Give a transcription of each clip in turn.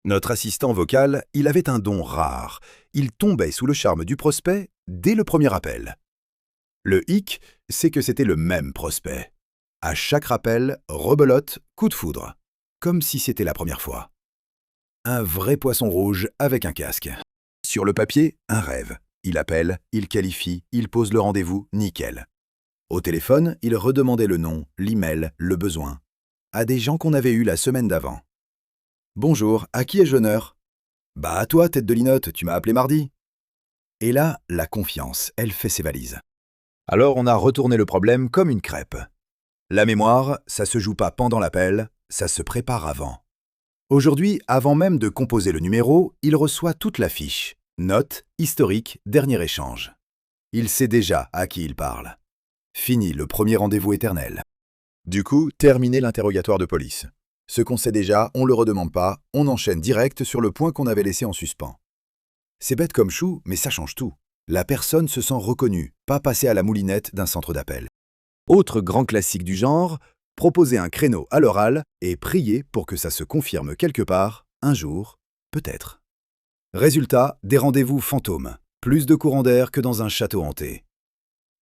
Notre assistant vocal, il avait un don rare. Il tombait sous le charme du prospect dès le premier appel. Le hic, c'est que c'était le même prospect. À chaque rappel, rebelote, coup de foudre. Comme si c'était la première fois. Un vrai poisson rouge avec un casque. Sur le papier, un rêve. Il appelle, il qualifie, il pose le rendez-vous, nickel. Au téléphone, il redemandait le nom, l'email, le besoin. À des gens qu'on avait eus la semaine d'avant. Bonjour, à qui ai-je l'honneur? Bah à toi, tête de linotte, tu m'as appelé mardi. Et là, la confiance, elle fait ses valises. Alors on a retourné le problème comme une crêpe. La mémoire, ça se joue pas pendant l'appel, ça se prépare avant. Aujourd'hui, avant même de composer le numéro, il reçoit toute la fiche. Note, historique, dernier échange. Il sait déjà à qui il parle. Fini le premier rendez-vous éternel. Du coup, terminé l'interrogatoire de police. Ce qu'on sait déjà, on le redemande pas, on enchaîne direct sur le point qu'on avait laissé en suspens. C'est bête comme chou, mais ça change tout. La personne se sent reconnue, pas passée à la moulinette d'un centre d'appel. Autre grand classique du genre, proposer un créneau à l'oral et prier pour que ça se confirme quelque part, un jour, peut-être. Résultat, des rendez-vous fantômes, plus de courant d'air que dans un château hanté.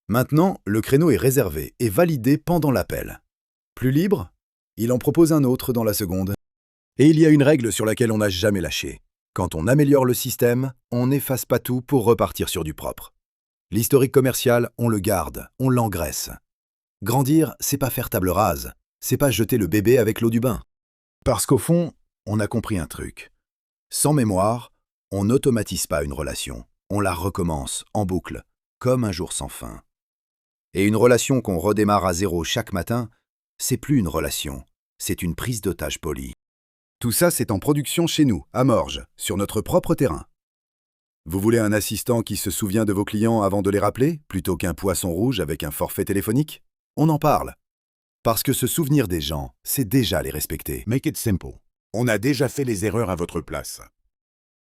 Maintenant, le créneau est réservé et validé pendant l'appel. Plus libre? Il en propose un autre dans la seconde. Et il y a une règle sur laquelle on n'a jamais lâché. Quand on améliore le système, on n'efface pas tout pour repartir sur du propre. L'historique commercial, on le garde, on l'engraisse. Grandir, c'est pas faire table rase, c'est pas jeter le bébé avec l'eau du bain. Parce qu'au fond, on a compris un truc. Sans mémoire, on n'automatise pas une relation, on la recommence en boucle, comme un jour sans fin. Et une relation qu'on redémarre à zéro chaque matin, c'est plus une relation, c'est une prise d'otage polie. Tout ça, c'est en production chez nous, à Morges, sur notre propre terrain. Vous voulez un assistant qui se souvient de vos clients avant de les rappeler, plutôt qu'un poisson rouge avec un forfait téléphonique? On en parle. Parce que se souvenir des gens, c'est déjà les respecter. Make it simple. On a déjà fait les erreurs à votre place.